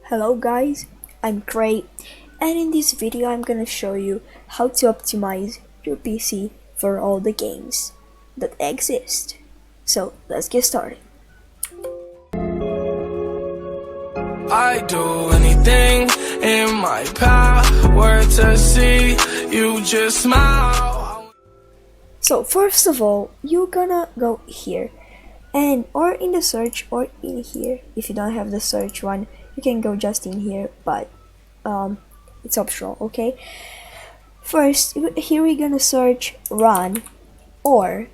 Hello guys, I'm Cray, and in this video I'm gonna show you how to optimize your PC for all the games that exist. So let's get started. I do anything in my power to see you just smile. So first of all, you're gonna go here and or in the search or in here. If you don't have the search one, you can go just in here, but it's optional, okay? First, here we're gonna search run, or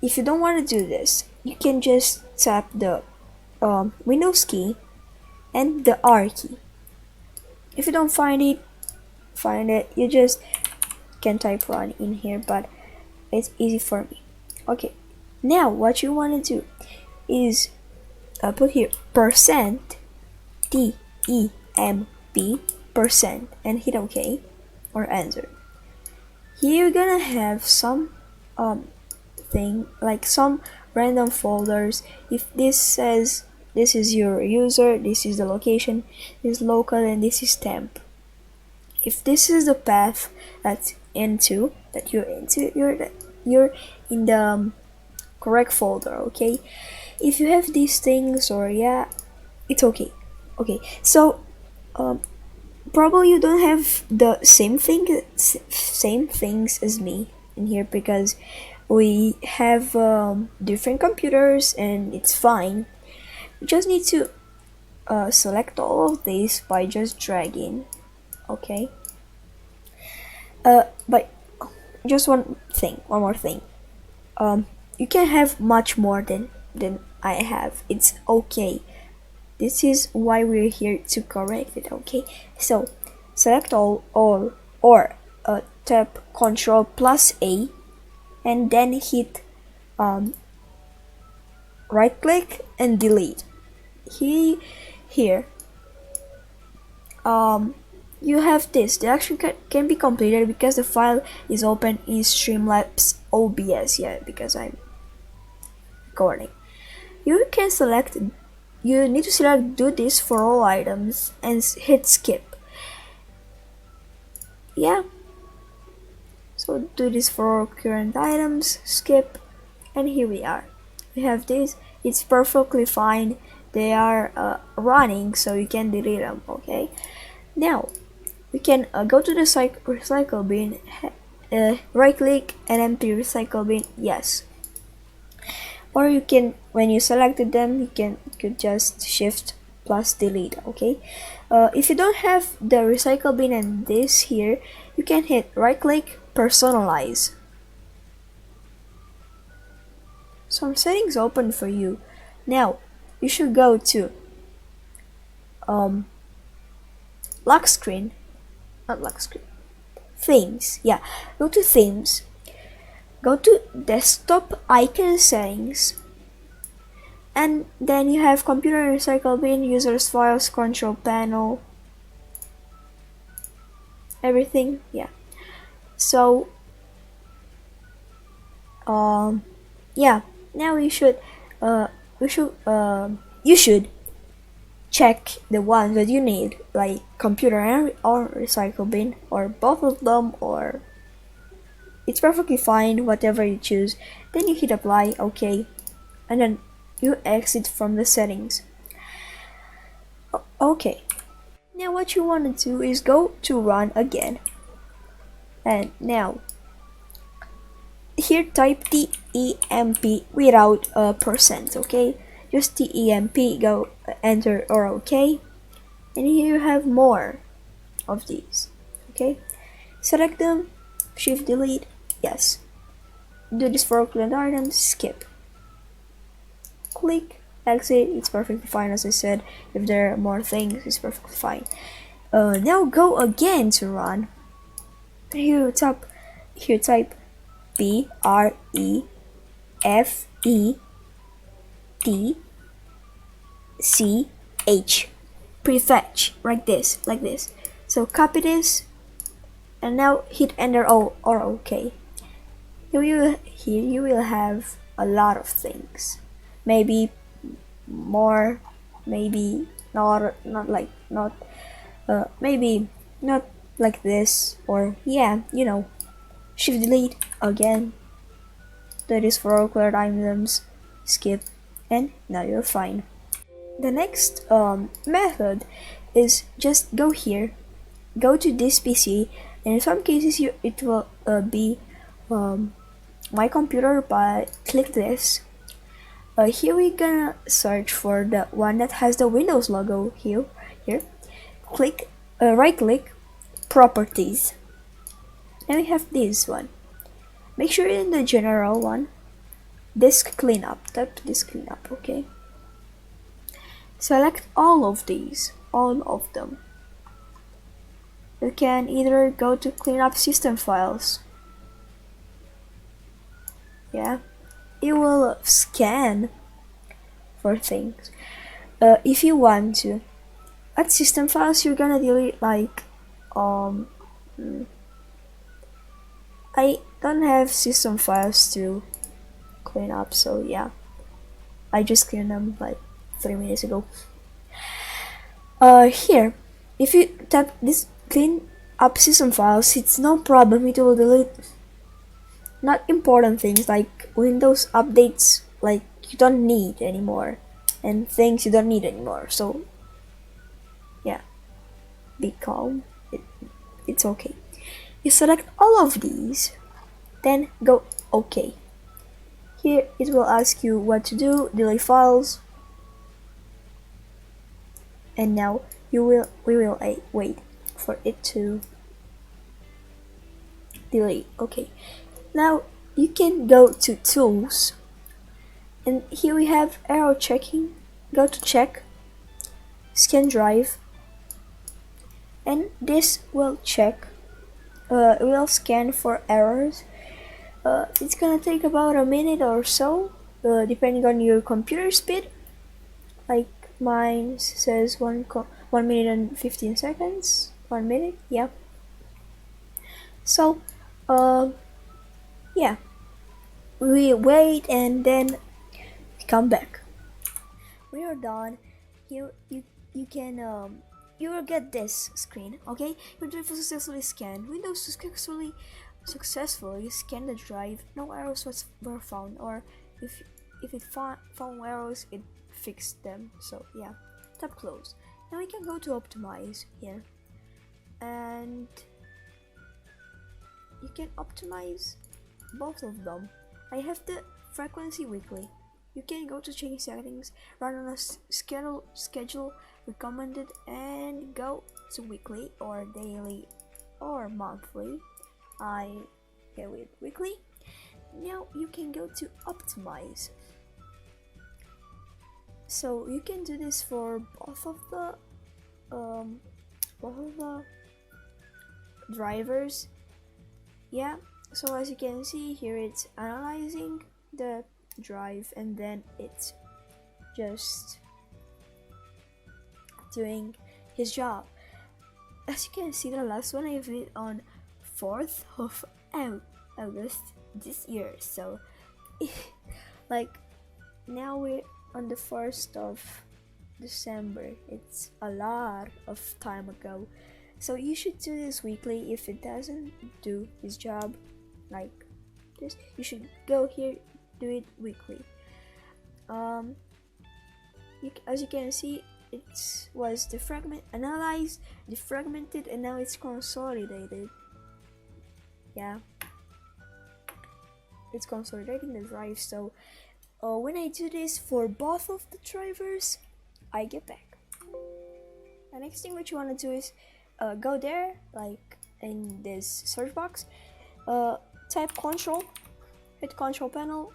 if you don't want to do this, you can just tap the Windows key and the R key. If you don't find it, you just can type run in here, but it's easy for me. Okay, now what you want to do is put here %TEMP percent and hit OK or enter. Here you're gonna have some thing like some random folders. If this says this is your user, this is the location, this is local, and this is temp. If this is the path you're in the correct folder, okay? If you have these things, or it's okay. Okay, so probably you don't have the same things as me in here, because we have different computers and it's fine. You just need to select all of these by just dragging, okay? But just one more thing. You can have much more than I have. It's okay. This is why we're here to correct it, okay? So select all or tap Ctrl+A and then hit right click and delete. Here you have this. The action can be completed because the file is open in Streamlabs OBS, because I'm recording. You need to select do this for all items and hit skip. So do this for all current items, skip, and here we are. We have this. It's perfectly fine. They are running, so you can delete them, okay? Now we can go to the recycle bin, right click and empty recycle bin, yes. Or you can, when you selected them, you could just shift plus delete, okay? If you don't have the recycle bin and this here, you can hit right click, personalize. Some settings open for you. Now you should go to themes. Go to themes, go to desktop icon settings, and then you have computer recycle bin, users files, control panel, everything. So now you should check the ones that you need, like computer or recycle bin, or both of them, or it's perfectly fine, whatever you choose. Then you hit apply, okay, and then you exit from the settings. Okay, now what you want to do is go to run again, and now here type TEMP without a percent, okay? Just TEMP, go enter or okay, and here you have more of these, okay? Select them, shift delete, yes. Do this for current items, skip. Click, exit, it's perfectly fine. As I said, if there are more things, it's perfectly fine. Now go again to run. Here type PREFETCH, prefetch, like this. So copy this and now hit enter or OK. Here you will have a lot of things, maybe more, maybe not like not maybe not like this, or yeah, shift delete again. That is for all cleared items. Skip, and now you're fine. The next method is just go here, go to this PC, and in some cases it will be my computer, but click this. Here we're gonna search for the one that has the Windows logo here. Click, right click, properties. Then we have this one. Make sure in the general one, disk cleanup, tap disk cleanup, okay? Select all of these, all of them. You can either go to clean up system files. Yeah, it will scan for things. If you want to, at system files, you're gonna delete like, I don't have system files to clean up, so yeah, I just cleaned them like 3 minutes ago. Here, if you tap this clean up system files, it's no problem, it will delete not important things like Windows updates, like you don't need anymore, and things you don't need anymore. So yeah, be calm, it's okay. You select all of these, then go OK. Here it will ask you what to do, delete files, and now we will wait for it to delete. Okay, now you can go to tools, and here we have error checking. Go to check, scan drive, and this will check, will scan for errors. It's gonna take about a minute or so, depending on your computer speed. Like mine says 1 minute and 15 seconds. 1 minute, yeah. So, yeah, we wait and then come back. When you're done, you can you will get this screen. Okay, your drive was successfully scanned. Windows successfully scanned the drive. No errors were found, or if it found errors, it fixed them. So yeah, tap close. Now we can go to optimize here, and you can optimize both of them. I have the frequency weekly. You can go to change settings, run on a schedule recommended, and go to weekly or daily or monthly. I go with weekly. Now you can go to optimize. So you can do this for both of the drivers. Yeah, so as you can see here, it's analyzing the drive and then it's just doing his job. As you can see, the last one I did on 4th of August this year, so like now we're on the 1st of December. It's a lot of time ago, so you should do this weekly. If it doesn't do his job like this, you should go here, do it weekly. As you can see, it was analyzed, defragmented, and now it's consolidated. Yeah, it's consolidating the drive. So when I do this for both of the drivers, I get back. The next thing what you want to do is go there, like in this search box, type control, hit control panel,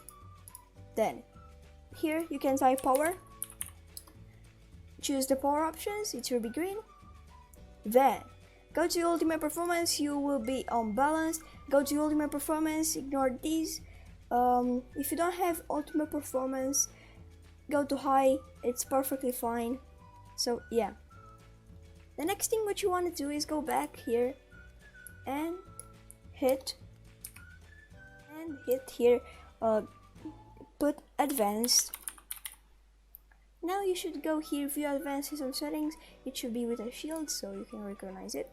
then here you can type power, choose the power options, it will be green, then go to ultimate performance, you will be unbalanced. Go to ultimate performance, ignore these. If you don't have ultimate performance, go to high, it's perfectly fine. So yeah, the next thing what you want to do is go back here and hit here, put advanced, Now you should go here, view advanced system settings. It should be with a shield so you can recognize it.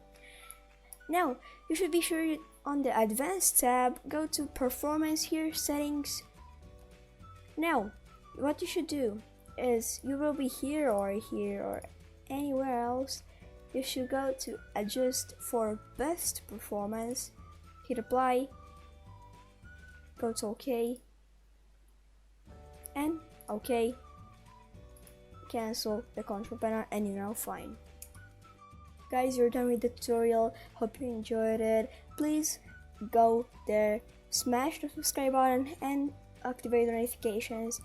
Now you should be sure on the advanced tab, go to performance here, settings. Now what you should do is you will be here or anywhere else. You should go to adjust for best performance, hit apply, go to OK, and OK, cancel the control panel, and you're now fine. Guys, you're done with the tutorial. Hope you enjoyed it. Please go there, smash the subscribe button and activate the notifications,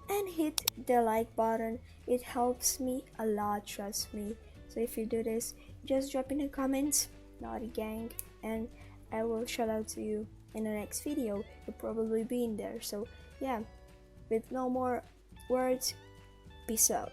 and hit the like button. It helps me a lot, trust me. So if you do this, just drop in the comments, naughty gang, and I will shout out to you in the next video. You'll probably be in there. So yeah, with no more words, peace out.